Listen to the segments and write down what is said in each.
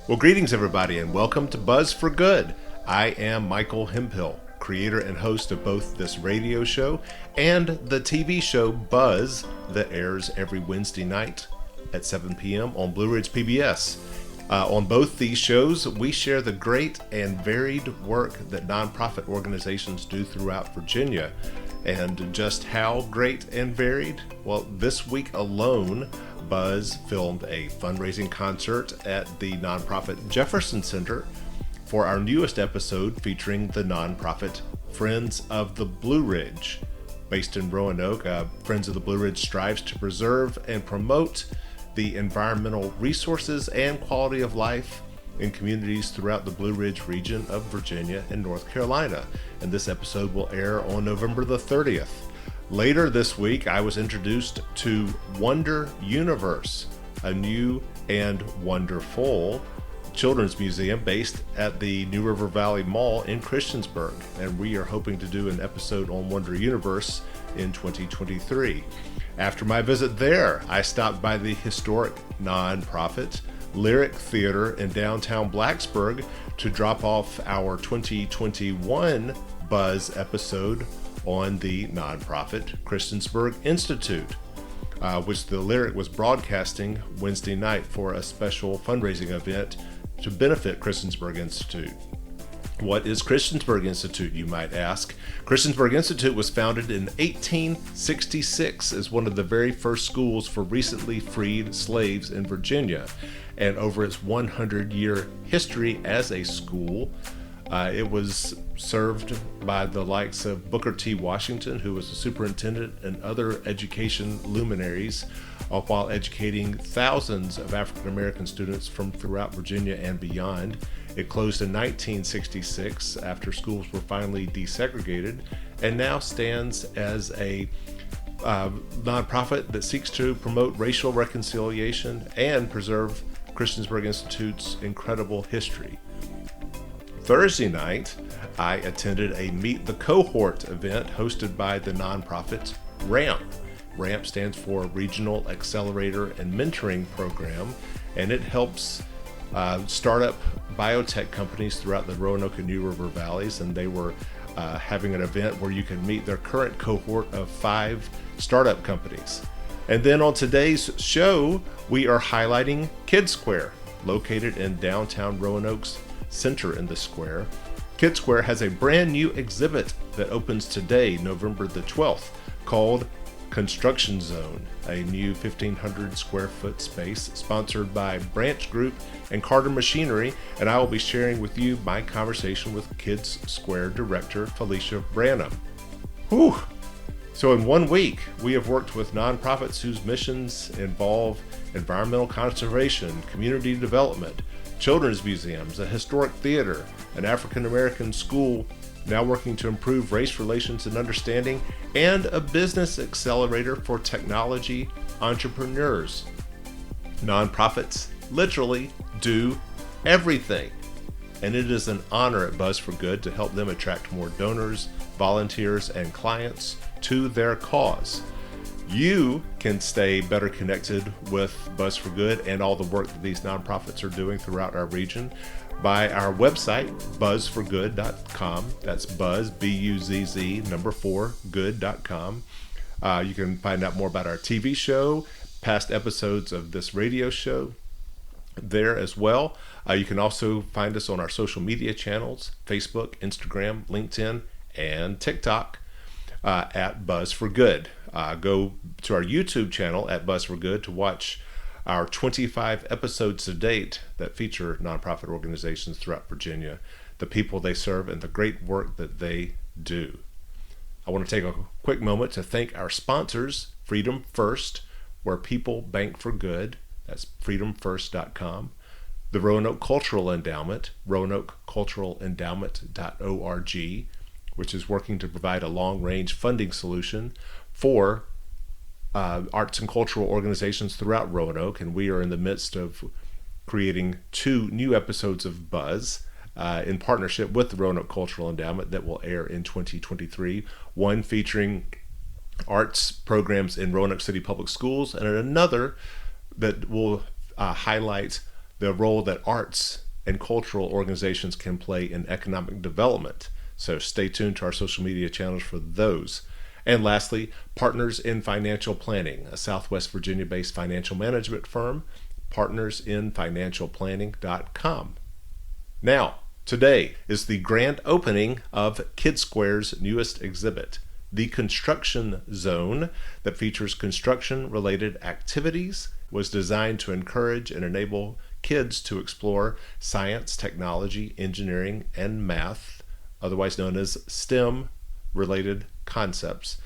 Well, greetings, everybody, and welcome to Buzz for Good. I am Michael Hemphill, creator and host of both this radio show and the TV show Buzz that airs every Wednesday night at 7 p.m. on Blue Ridge PBS. On both these shows, we share the great and varied work that nonprofit organizations do throughout Virginia. And just how great and varied? Well, this week alone, Buzz filmed a fundraising concert at the nonprofit Jefferson Center for our newest episode featuring the nonprofit Friends of the Blue Ridge. Based in Roanoke, Friends of the Blue Ridge strives to preserve and promote the environmental resources and quality of life in communities throughout the Blue Ridge region of Virginia and North Carolina. And this episode will air on November the 30th. Later this week, I was introduced to Wonder Universe, a new and wonderful children's museum based at the New River Valley Mall in Christiansburg. And we are hoping to do an episode on Wonder Universe in 2023. After my visit there, I stopped by the historic nonprofit Lyric Theater in downtown Blacksburg to drop off our 2021 Buzz episode on the nonprofit Christiansburg Institute, which the Lyric was broadcasting Wednesday night for a special fundraising event to benefit Christiansburg Institute. What is Christiansburg Institute, you might ask? Christiansburg Institute was founded in 1866 as one of the very first schools for recently freed slaves in Virginia. And over its 100-year history as a school, it was served by the likes of Booker T. Washington, who was the superintendent, and other education luminaries, while educating thousands of African American students from throughout Virginia and beyond. It closed in 1966 after schools were finally desegregated, and now stands as a nonprofit that seeks to promote racial reconciliation and preserve Christiansburg Institute's incredible history. Thursday night, I attended a Meet the Cohort event hosted by the nonprofit RAMP. RAMP stands for Regional Accelerator and Mentoring Program, and it helps startup biotech companies throughout the Roanoke and New River Valleys, and they were having an event where you can meet their current cohort of 5 startup companies. And then on today's show, we are highlighting Kid Square, located in downtown Roanoke's center in the square. Kid Square has a brand new exhibit that opens today, November the 12th, called Construction Zone, a new 1,500 square foot space sponsored by Branch Group and Carter Machinery, and I will be sharing with you my conversation with Kids Square director Felicia Branham. Whew! So in 1 week, we have worked with nonprofits whose missions involve environmental conservation, community development, children's museums, a historic theater, an African American school now working to improve race relations and understanding, and a business accelerator for technology entrepreneurs. Nonprofits literally do everything, and it is an honor at Buzz for Good to help them attract more donors, volunteers, and clients to their cause. You can stay better connected with Buzz for Good and all the work that these nonprofits are doing throughout our region by our website, buzzforgood.com. That's buzz, B-U-Z-Z, 4, good.com. You can find out more about our TV show, past episodes of this radio show there as well. You can also find us on our social media channels, Facebook, Instagram, LinkedIn, and TikTok at Buzz for Good. Go to our YouTube channel at Buzz for Good to watch our 25 episodes to date that feature nonprofit organizations throughout Virginia, the people they serve, and the great work that they do. I want to take a quick moment to thank our sponsors, Freedom First, where people bank for good. That's freedomfirst.com. The Roanoke Cultural Endowment, roanokeculturalendowment.org, which is working to provide a long-range funding solution for arts and cultural organizations throughout Roanoke, and we are in the midst of creating 2 new episodes of Buzz in partnership with the Roanoke Cultural Endowment that will air in 2023, one featuring arts programs in Roanoke City Public Schools, and another that will highlight the role that arts and cultural organizations can play in economic development. So stay tuned to our social media channels for those. And lastly, Partners in Financial Planning, a Southwest Virginia-based financial management firm, partnersinfinancialplanning.com. Now, today is the grand opening of Kid Square's newest exhibit, the Construction Zone, that features construction-related activities, was designed to encourage and enable kids to explore science, technology, engineering, and math, otherwise known as STEM-related concepts,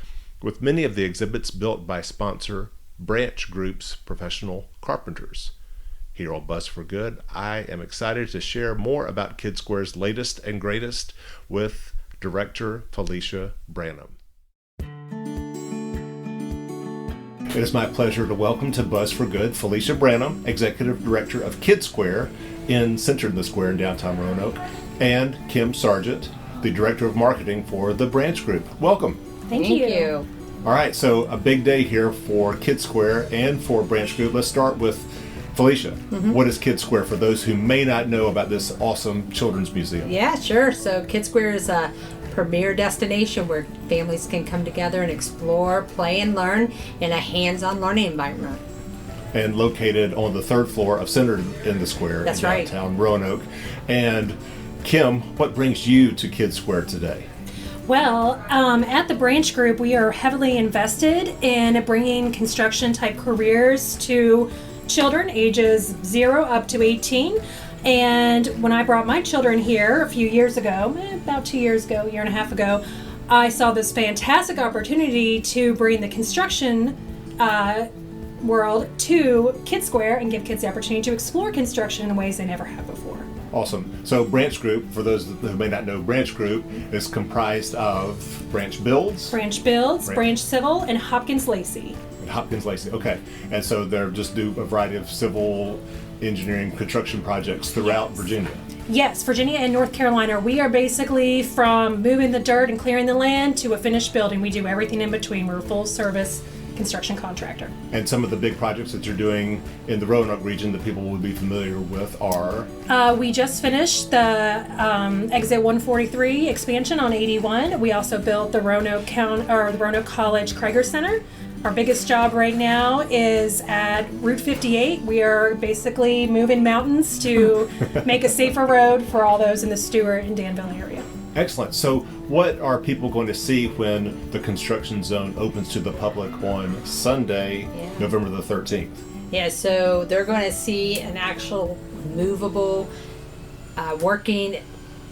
with many of the exhibits built by sponsor Branch Group's professional carpenters. Here on Buzz for Good, I am excited to share more about Kid Square's latest and greatest with Director Felicia Branham. It is my pleasure to welcome to Buzz for Good Felicia Branham, Executive Director of Kid Square, centered in the square in downtown Roanoke, and Kim Sargent, the Director of Marketing for the Branch Group. Welcome. Thank you. All right, so a big day here for Kid Square and for Branch Group. Let's start with Felicia. What is Kid Square for those who may not know about this awesome children's museum? Yeah, sure. So Kid Square is a premier destination where families can come together and explore, play, and learn in a hands-on learning environment. And located on the third floor of Centered in the Square That's in right. downtown Roanoke. And Kim, what brings you to Kid Square today? Well, at the Branch Group, we are heavily invested in bringing construction-type careers to children ages 0 up to 18. And when I brought my children here a few years ago, about 2 years ago, a year and a half ago, I saw this fantastic opportunity to bring the construction world to Kid Square and give kids the opportunity to explore construction in ways they never have before. Awesome. So Branch Group, for those who may not know, Branch Group is comprised of Branch Builds, Branch Civil, and Hopkins Lacey. Hopkins Lacey. Okay. And so they're just do a variety of civil engineering construction projects throughout Virginia. Yes, Virginia and North Carolina. We are basically from moving the dirt and clearing the land to a finished building. We do everything in between. We're a full service construction contractor. And some of the big projects that you're doing in the Roanoke region that people would be familiar with are? We just finished the Exit 143 expansion on 81. We also built the Roanoke College Krager Center. Our biggest job right now is at Route 58. We are basically moving mountains to make a safer road for all those in the Stewart and Danville area. Excellent. So what are people going to see when the construction zone opens to the public on Sunday, November the 13th? Yeah, so they're going to see an actual movable working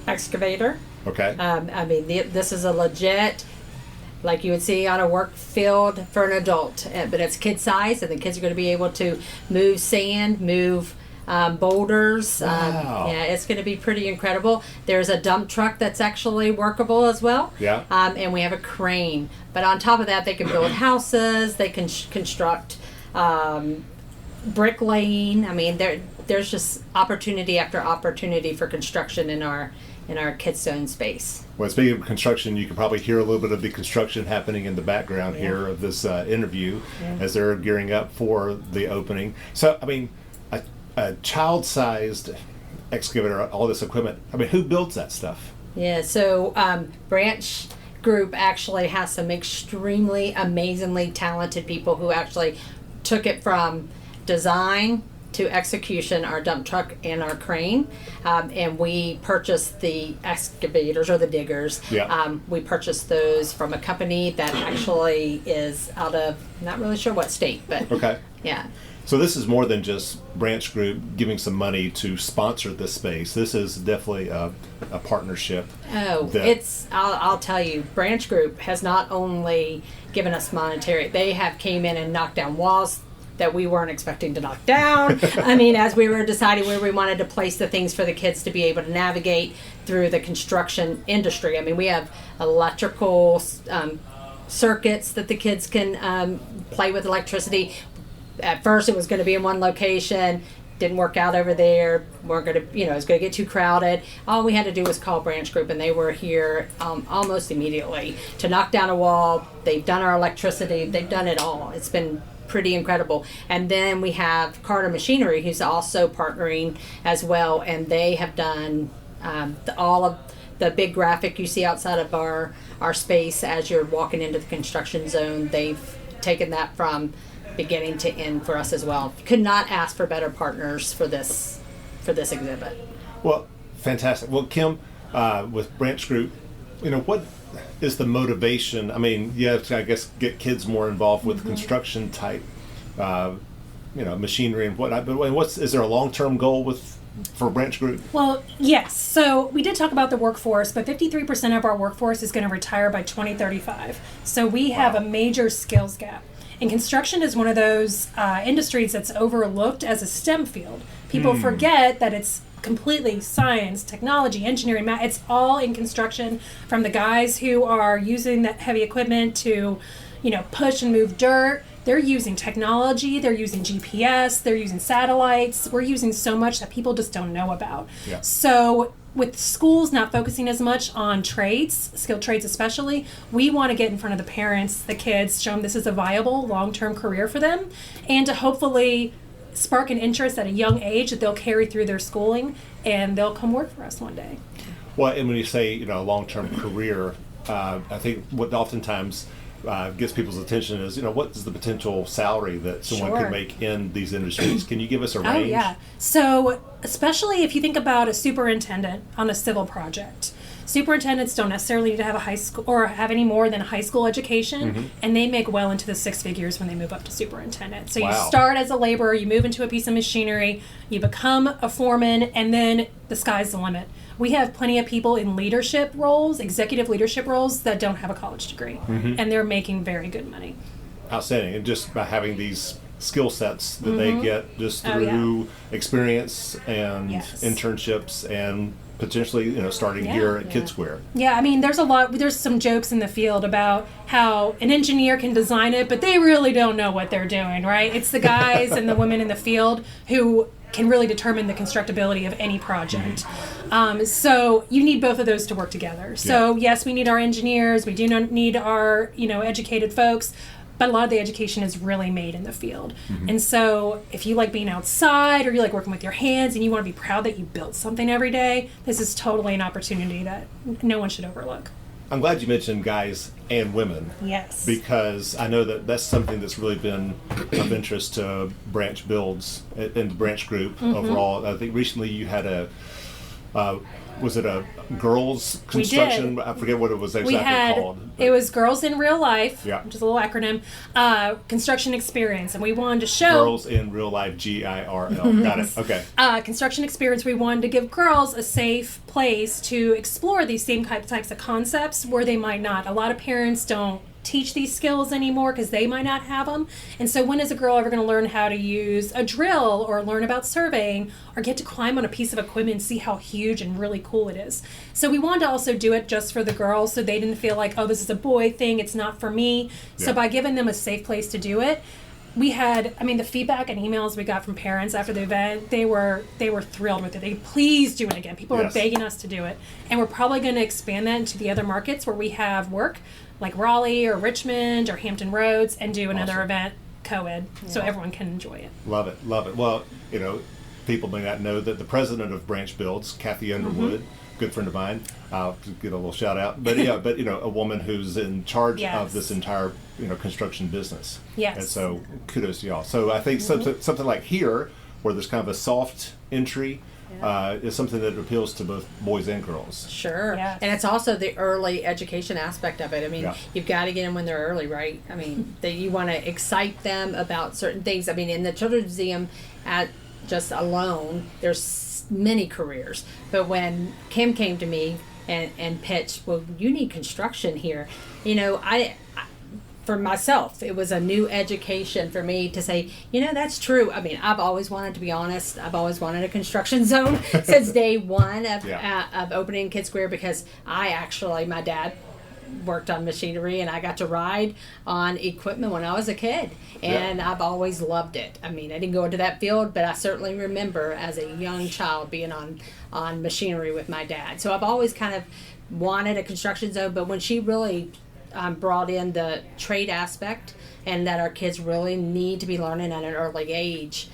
excavator. Okay. This is a legit, like you would see on a work field for an adult, but it's kid size, and the kids are going to be able to move sand, move boulders. Wow. It's going to be pretty incredible. There's a dump truck that's actually workable as well. Yeah. And we have a crane. But on top of that, they can build houses. They can construct bricklaying. I mean, there's just opportunity after opportunity for construction in our Kids Zone space. Well, speaking of construction, you can probably hear a little bit of the construction happening in the background here of this interview as they're gearing up for the opening. So, I mean, a child-sized excavator, all this equipment, I mean, who builds that stuff? Yeah, so Branch Group actually has some extremely, amazingly talented people who actually took it from design to execution, our dump truck and our crane, and we purchased the excavators or the diggers. Yeah. We purchased those from a company that actually is out of, not really sure what state, but Okay. yeah. So this is more than just Branch Group giving some money to sponsor this space. This is definitely a partnership. Oh, I'll tell you, Branch Group has not only given us monetary, they have came in and knocked down walls that we weren't expecting to knock down. I mean, as we were deciding where we wanted to place the things for the kids to be able to navigate through the construction industry. I mean, we have electrical circuits that the kids can play with electricity. At first it was going to be in one location, didn't work out over there, weren't going to, it was going to get too crowded. All we had to do was call Branch Group, and they were here almost immediately to knock down a wall. They've done our electricity, they've done it all. It's been pretty incredible. And then we have Carter Machinery, who's also partnering as well, and they have done all of the big graphic you see outside of our space as you're walking into the construction zone. They've taken that from beginning to end for us as well. Could not ask for better partners for this exhibit. Well, fantastic. Well, Kim, with Branch Group, what is the motivation? I mean, you have to, I guess, get kids more involved with construction type, machinery and whatnot. But is there a long-term goal for Branch Group? Well, yes. So we did talk about the workforce, but 53% of our workforce is going to retire by 2035. So we have a major skills gap. And construction is one of those industries that's overlooked as a STEM field. People forget that it's completely science, technology, engineering, math. It's all in construction, from the guys who are using that heavy equipment to, push and move dirt. They're using technology, they're using GPS, they're using satellites. We're using so much that people just don't know about. Yeah. So with schools not focusing as much on trades, skilled trades especially, we want to get in front of the parents, the kids, show them this is a viable long-term career for them, and to hopefully spark an interest at a young age that they'll carry through their schooling and they'll come work for us one day. Well, and when you say, long-term career, I think what oftentimes gets people's attention is, what is the potential salary that someone could make in these industries? Can you give us a range? Oh, yeah. So especially if you think about a superintendent on a civil project, superintendents don't necessarily need to have a high school or have any more than a high school education, and they make well into the six figures when they move up to superintendent. So you start as a laborer, you move into a piece of machinery, you become a foreman, and then the sky's the limit. We have plenty of people in leadership roles, executive leadership roles, that don't have a college degree, and they're making very good money. Outstanding. And just by having these skill sets that they get just through experience and internships and potentially, starting here at Kid Square. Yeah, I mean, there's some jokes in the field about how an engineer can design it, but they really don't know what they're doing, right? It's the guys and the women in the field who can really determine the constructability of any project. So you need both of those to work together. So yes, we need our engineers, we do need our, educated folks, but a lot of the education is really made in the field. And so if you like being outside or you like working with your hands and you want to be proud that you built something every day, this is totally an opportunity that no one should overlook. I'm glad you mentioned guys and women. Yes. Because I know that that's something that's really been of interest to Branch Builds and the Branch Group overall. I think recently you had was it a girls construction? We did. I forget what it was exactly called. It was Girls in Real Life, which is a little acronym, construction experience. And we wanted to show... Girls in Real Life, GIRL. Got it. Okay. Construction experience, we wanted to give girls a safe place to explore these same types of concepts where they might not. A lot of parents don't teach these skills anymore because they might not have them. And so when is a girl ever going to learn how to use a drill or learn about surveying or get to climb on a piece of equipment and see how huge and really cool it is? So we wanted to also do it just for the girls so they didn't feel like, oh, this is a boy thing, it's not for me. So by giving them a safe place to do it, we had, the feedback and emails we got from parents after the event, they were thrilled with it. They please do it again. People are begging us to do it. And we're probably going to expand that into the other markets where we have work, like Raleigh or Richmond or Hampton Roads, and do another event co-ed so everyone can enjoy it. Love it. Well, people may not know that the president of Branch Builds, Kathy Underwood, good friend of mine, I'll get a little shout out, but a woman who's in charge of this entire construction business. Yes. And so kudos to y'all. So I think something like here, where there's kind of a soft entry, is something that appeals to both boys and girls. Sure. Yes. And it's also the early education aspect of it. You've got to get them when they're early, right? You want to excite them about certain things. In the Children's Museum just alone, there's many careers. But when Kim came to me and pitched, well, you need construction here. For myself, it was a new education for me to say, that's true. I've always wanted, to be honest, I've always wanted a construction zone since day one of opening Kid Square, because my dad worked on machinery and I got to ride on equipment when I was a kid, and I've always loved it. I didn't go into that field, but I certainly remember as a young child being on machinery with my dad. So I've always kind of wanted a construction zone, but when she really brought in the trade aspect, and that our kids really need to be learning at an early age.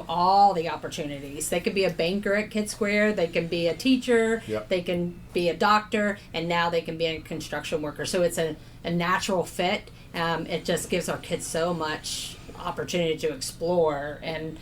All the opportunities. They could be a banker at Kid Square, they can be a teacher, Yep. they can be a doctor, and now they can be a construction worker. So it's a natural fit. It just gives our kids so much opportunity to explore and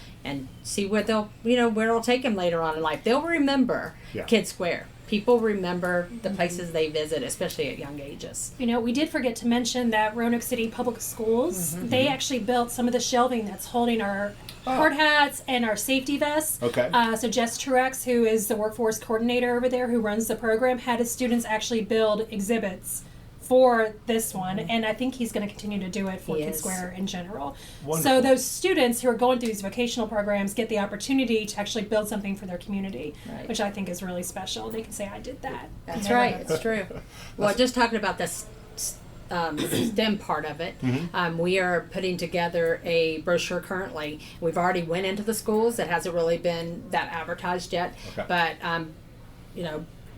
see where where it'll take them later on in life. They'll remember Kid Square. People remember the places they visit, especially at young ages. We did forget to mention that Roanoke City Public Schools, they actually built some of the shelving that's holding our hard hats and our safety vests. Okay. So Jess Truex, who is the workforce coordinator over there, who runs the program, had his students actually build exhibits for this one, and I think he's going to continue to do it for Kid Square in general. Wonderful. So those students who are going through these vocational programs get the opportunity to actually build something for their community, which I think is really special. They can say, I did that. That's right. It's true. Well, just talking about this STEM part of it, we are putting together a brochure currently. We've already went into the schools. It hasn't really been that advertised yet, but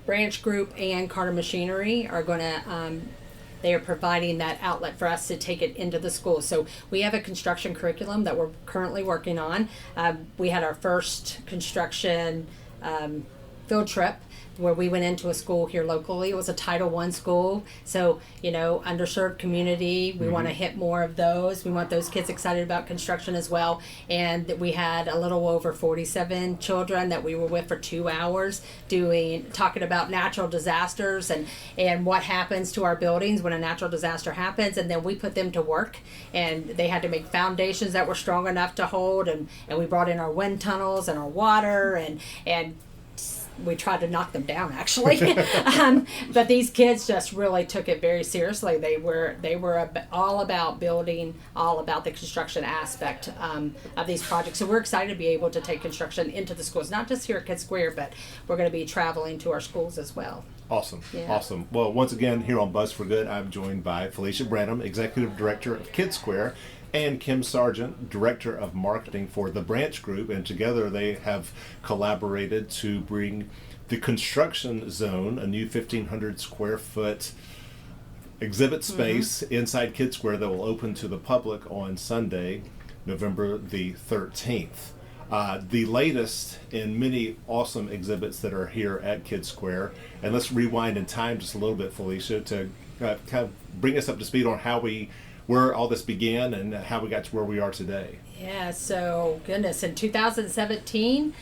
Branch Group and Carter Machinery are going to they are providing that outlet for us to take it into the schools. So we have a construction curriculum that we're currently working on. We had our first construction field trip where we went into a school here locally. It was a Title I school. So, underserved community, we want to hit more of those. We want those kids excited about construction as well. And we had a little over 47 children that we were with for 2 hours talking about natural disasters and what happens to our buildings when a natural disaster happens. And then we put them to work, and they had to make foundations that were strong enough to hold. And we brought in our wind tunnels and our water and we tried to knock them down, actually. But these kids just really took it very seriously. They were all about building, all about the construction aspect of these projects. So we're excited to be able to take construction into the schools, not just here at Kid Square, but we're going to be traveling to our schools as well. Awesome. Yeah. Awesome. Well, once again, here on Buzz for Good, I'm joined by Felicia Branham, Executive Director of Kid Square, and Kim Sargent, Director of Marketing for the Branch Group, and together they have collaborated to bring the construction zone, a new 1,500 square foot exhibit space inside Kid Square that will open to the public on Sunday, November the 13th. The latest in many awesome exhibits that are here at Kid Square. And let's rewind in time just a little bit, Felicia, to kind of bring us up to speed on where all this began and how we got to where we are today. Yeah, so goodness, in 2017,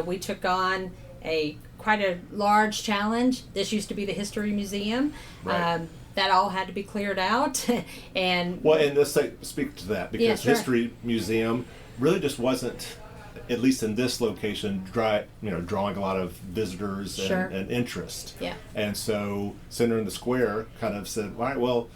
we took on quite a large challenge. This used to be the History Museum. Right. That all had to be cleared out. and let's speak to that, because sure. History Museum really just wasn't, at least in this location, drawing a lot of visitors and interest. Yeah. And so Center in the Square kind of said, all right, well,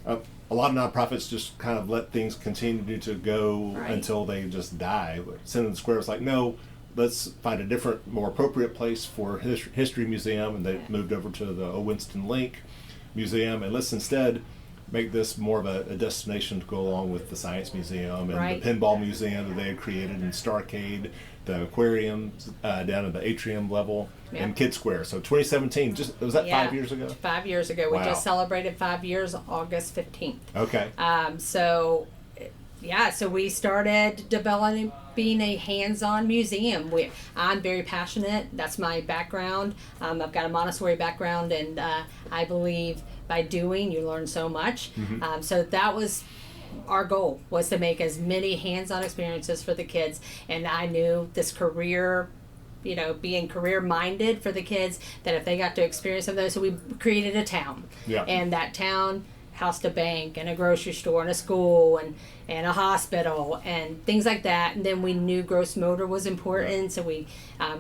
a lot of nonprofits just kind of let things continue to go until they just die. But Center in the Square was like, no, let's find a different, more appropriate place for History Museum, and they moved over to the Winston Link Museum, and let's instead make this more of a destination to go along with the Science Museum and the Pinball Museum that they had created, and Starcade, the aquarium down at the atrium level, and Kid Square. So 2017, was that 5 years ago? 5 years ago. Wow. We just celebrated 5 years, August 15th. Okay. So we started developing a hands-on museum. I'm very passionate. That's my background. I've got a Montessori background, and I believe by doing, you learn so much. So that was our goal, was to make as many hands-on experiences for the kids. And I knew this career, being career-minded for the kids, that if they got to experience some of those, so we created a town. Yeah. And that town housed a bank and a grocery store and a school and a hospital and things like that. And then we knew gross motor was important, so we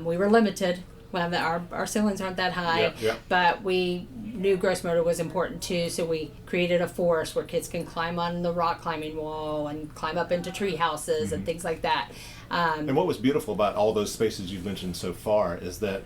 were limited. Well, our ceilings aren't that high, but we knew gross motor was important too, so we created a forest where kids can climb on the rock climbing wall and climb up into tree houses and things like that. And what was beautiful about all those spaces you've mentioned so far is that,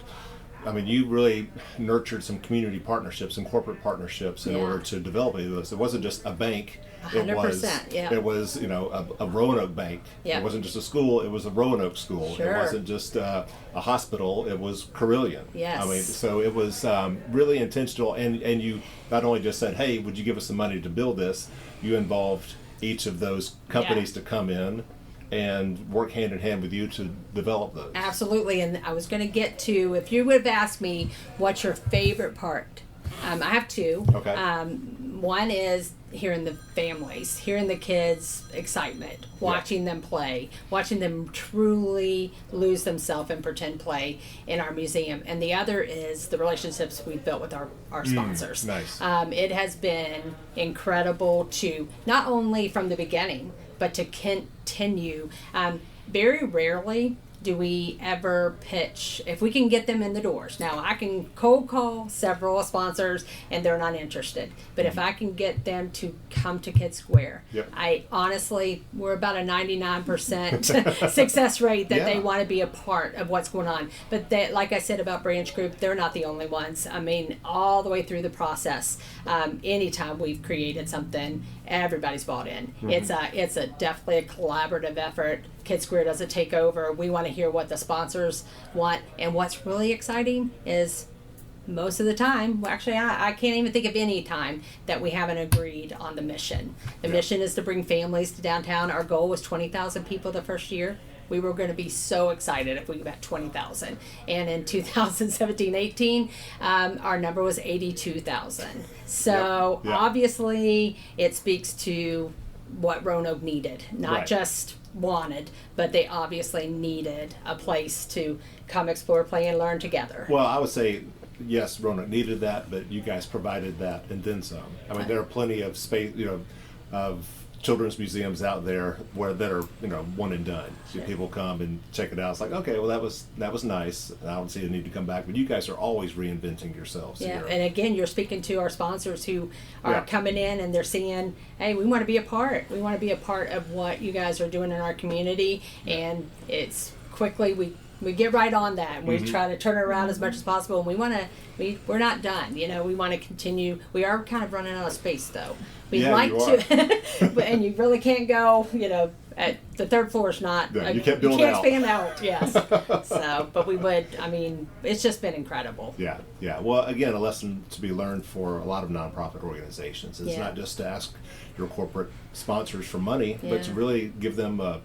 you really nurtured some community partnerships and corporate partnerships in order to develop those. It wasn't just a bank 100%, yeah. It was, a Roanoke bank. Yeah. It wasn't just a school, it was a Roanoke school. Sure. It wasn't just a hospital, it was Carillion. Yes. I mean, so it was really intentional, and you not only just said, hey, would you give us some money to build this, you involved each of those companies to come in and work hand in hand with you to develop those. Absolutely, and I was going to get to, if you would have asked me what's your favorite part, I have two. Okay. One is hearing the families, hearing the kids' excitement, watching them play, watching them truly lose themselves in pretend play in our museum. And the other is the relationships we've built with our sponsors. Nice. It has been incredible to, not only from the beginning, but to continue. Very rarely do we ever pitch, if we can get them in the doors. Now, I can cold call several sponsors and they're not interested. But if I can get them to come to Kid Square, I honestly, we're about a 99% success rate that they want to be a part of what's going on. But they, like I said about Branch Group, they're not the only ones. I mean, all the way through the process, anytime we've created something, everybody's bought in. It's a definitely a collaborative effort. Kid Square doesn't take over. We want to hear what the sponsors want. And what's really exciting is most of the time, well, actually, I can't even think of any time that we haven't agreed on the mission. The mission is to bring families to downtown. Our goal was 20,000 people the first year. We were going to be so excited if we got 20,000. And in 2017-18, our number was 82,000. So obviously, it speaks to what Roanoke needed, not just wanted, but they obviously needed a place to come explore, play, and learn together. Well, I would say, yes, Roanoke needed that, but you guys provided that and then some. I mean, there are plenty of space, of children's museums out there that are one and done. So people come and check it out. It's like, okay, well that was nice. I don't see the need to come back. But you guys are always reinventing yourselves. Yeah, here. and again, you're speaking to our sponsors who are coming in and they're seeing, hey, we want to be a part. We want to be a part of what you guys are doing in our community, and it's quickly we get right on that. And we try to turn it around as much as possible. And we're not done. We want to continue. We are kind of running out of space though. We'd like to, and you really can't go. At the third floor is not. You can't build you can't out. expand out. Yes. So, but we would. I mean, it's just been incredible. Yeah. Well, again, a lesson to be learned for a lot of nonprofit organizations. It's not just to ask your corporate sponsors for money, but to really give them a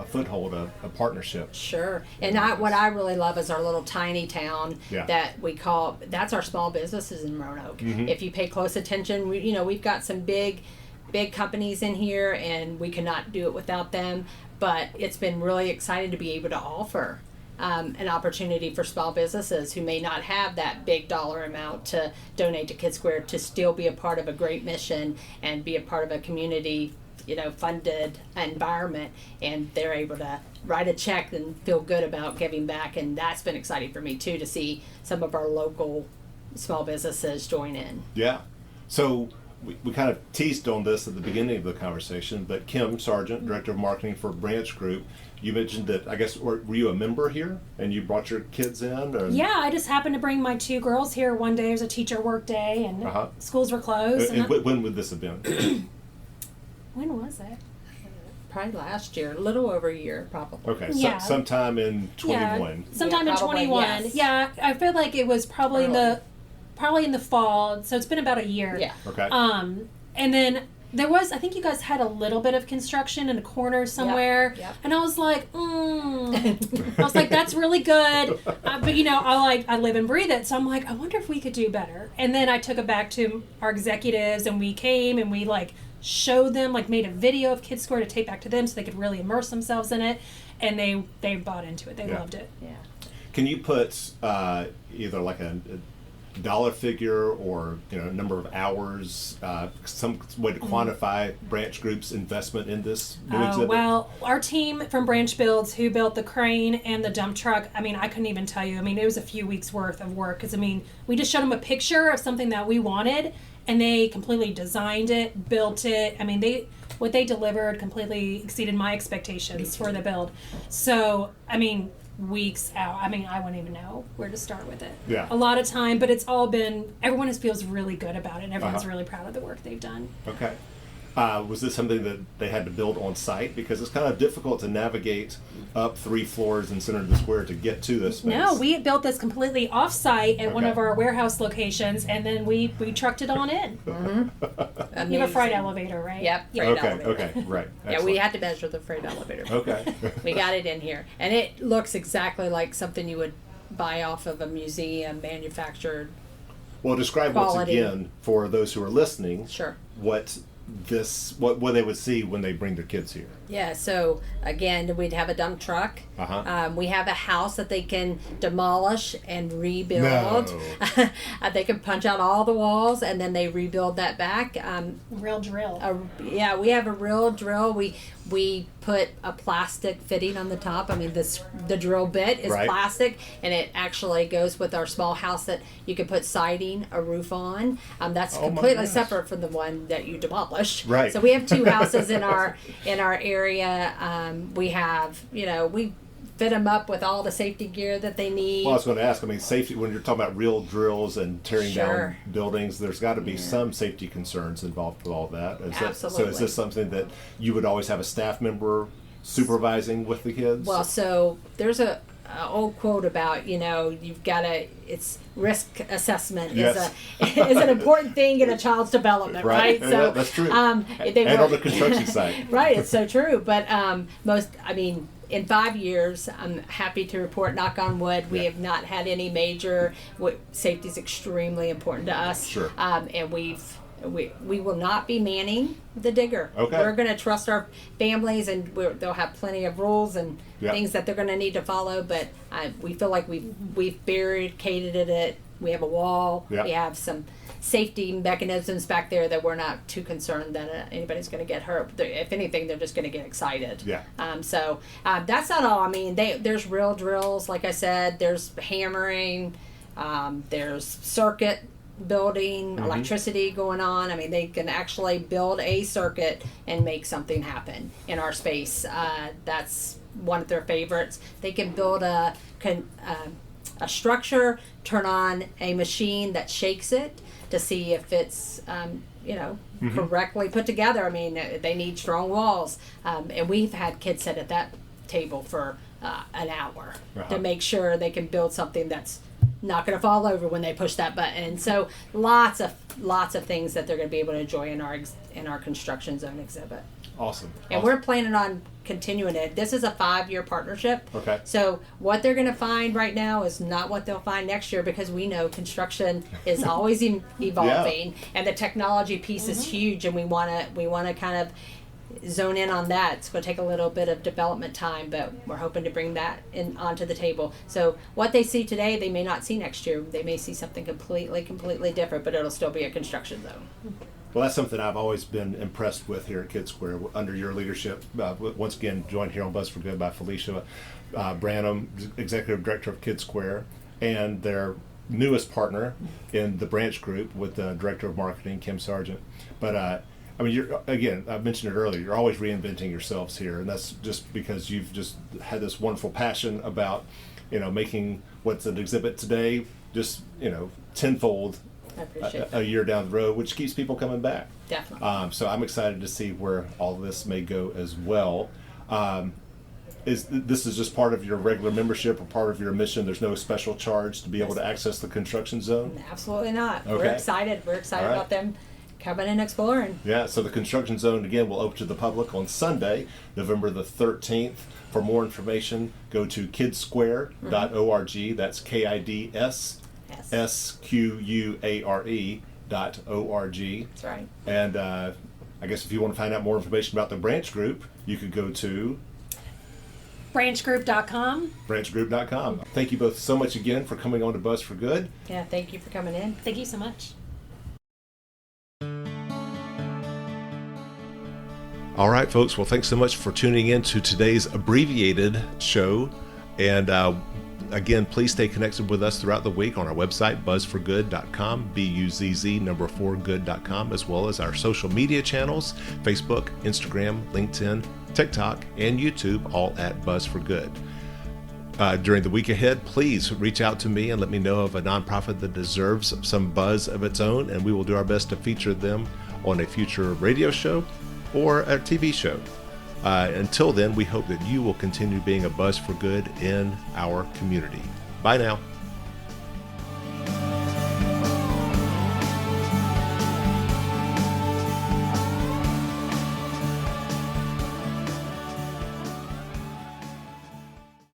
foothold, a partnership. Sure. And what I really love is our little tiny town that we call, that's our small businesses in Roanoke. If you pay close attention, we've got some big companies in here and we cannot do it without them, but it's been really exciting to be able to offer an opportunity for small businesses who may not have that big dollar amount to donate to Kid Square to still be a part of a great mission and be a part of a community funded environment, and they're able to write a check and feel good about giving back. And that's been exciting for me too, to see some of our local small businesses join in. Yeah. So we kind of teased on this at the beginning of the conversation, but Kim Sargent, Director of Marketing for Branch Group, you mentioned that, I guess, were you a member here and you brought your kids in? Or? Yeah, I just happened to bring my two girls here one day. It was a teacher work day and schools were closed. And when would this have been? When was it? Probably last year, a little over a year, probably. Okay, sometime in 21. Yeah, sometime in probably, 21. yes. Yeah, I feel like it was probably in the fall. So it's been about a year. Yeah. Okay. And then there was, I think you guys had a little bit of construction in a corner somewhere, Yep. and I was like, I was like, that's really good, but I live and breathe it, so I'm like, I wonder if we could do better. And then I took it back to our executives, and we came and we showed them, made a video of Kid Square to take back to them so they could really immerse themselves in it, and they bought into it. They loved it. Yeah. Can you put either a dollar figure or number of hours, some way to quantify Branch Group's investment in this new exhibit? Well, our team from Branch Builds, who built the crane and the dump truck, I couldn't even tell you. It was a few weeks worth of work because we just showed them a picture of something that we wanted, and they completely designed it, built it. What they delivered completely exceeded my expectations for the build. So, weeks out. I wouldn't even know where to start with it. Yeah. A lot of time, but it's all been, everyone feels really good about it, and everyone's really proud of the work they've done. Okay. Was this something that they had to build on site? Because it's kind of difficult to navigate up 3 floors in Center of the Square to get to this space. No, we built this completely off-site at one Okay. of our warehouse locations, and then we trucked it on in. You have a freight elevator, right? Yep. Yeah. Freight Okay, elevator. okay, right. Yeah, we Excellent. had to measure the freight elevator. Okay. We got it in here, and it looks exactly like something you would buy off of a museum, manufactured. Well, describe once Quality. again for those who are listening Sure. what they would see when they bring their kids here. Yeah, so again, we'd have a dump truck. Uh-huh. We have a house that they can demolish and rebuild. No. They can punch out all the walls and then they rebuild that back. Real drill. Yeah, we have a real drill. We put a plastic fitting on the top. I mean, the drill bit is Right. plastic, and it actually goes with our small house that you can put siding, a roof on. That's Oh my completely gosh. separate from the one that you demolished. Right. So we have 2 houses in our area. We have, we fit them up with all the safety gear that they need. Well, I was going to ask, I mean, safety, when you're talking about real drills and tearing Sure. down buildings, there's got to be some safety concerns involved with all that. So is Absolutely. this something that you would always have a staff member supervising with the kids? Well, so there's a old quote about, you've got to, it's risk assessment Yes. is an important thing in a child's development, right? Yeah, So that's true. they and were- on the construction site. Right, it's so true. But in 5 years, I'm happy to report, knock on wood, we Yeah. have not had any major. Safety is extremely important to us. Sure. And we will not be manning the digger. Okay. We're going to trust our families, and they'll have plenty of rules and Yeah. things that they're going to need to follow. But we feel like we've barricaded it. We have a wall. Yeah. We have some safety mechanisms back there that we're not too concerned that anybody's going to get hurt. If anything, they're just going to get excited. Yeah. So that's not all. I mean, there's real drills, like I said. There's hammering. There's circuit building, Mm-hmm. electricity going on. I mean, they can actually build a circuit and make something happen in our space. That's one of their favorites. They can build a structure, turn on a machine that shakes it to see if it's correctly put together. I mean, they need strong walls, and we've had kids sit at that table for an hour Uh-huh. to make sure they can build something that's not going to fall over when they push that button. So lots of things that they're going to be able to enjoy in our construction zone exhibit. Awesome. And we're planning on continuing it. This is a 5-year partnership. Okay. So what they're going to find right now is not what they'll find next year, because we know construction is always evolving, and the technology piece is huge, and we want to kind of zone in on that. It's going to take a little bit of development time, but we're hoping to bring that onto the table. So what they see today, they may not see next year. They may see something completely different, but it'll still be a construction zone. Well, that's something I've always been impressed with here at Kid Square under your leadership. Once again, joined here on Buzz for Good by Felicia Branham, Executive Director of Kid Square, and their newest partner in the branch group with the Director of Marketing, Kim Sargent. But I mean, I mentioned it earlier, you're always reinventing yourselves here, and that's just because you've just had this wonderful passion about, making what's an exhibit today just, tenfold I appreciate a that. year down the road, which keeps people coming back. Definitely. So I'm excited to see where all this may go as well. This is just part of your regular membership or part of your mission? There's no special charge to be able to access the construction zone? Absolutely not. We're Okay. excited. We're excited All right. about them coming and exploring. Yeah, so the construction zone, again, will open to the public on Sunday, November the 13th. For more information, go to kidsquare.org. That's KIDSSQUARE.org. That's right. And I guess if you want to find out more information about the branch group, you could go to branchgroup.com. branchgroup.com. Thank you both so much again for coming on to Buzz for Good. Yeah, thank you for coming in. Thank you so much. All right, folks. Well, thanks so much for tuning in to today's abbreviated show. And again, please stay connected with us throughout the week on our website, buzzforgood.com, BUZZ4good.com, as well as our social media channels, Facebook, Instagram, LinkedIn, TikTok, and YouTube, all at Buzz for Good. During the week ahead, please reach out to me and let me know of a nonprofit that deserves some buzz of its own, and we will do our best to feature them on a future radio show or a TV show. Until then, we hope that you will continue being a buzz for good in our community. Bye now.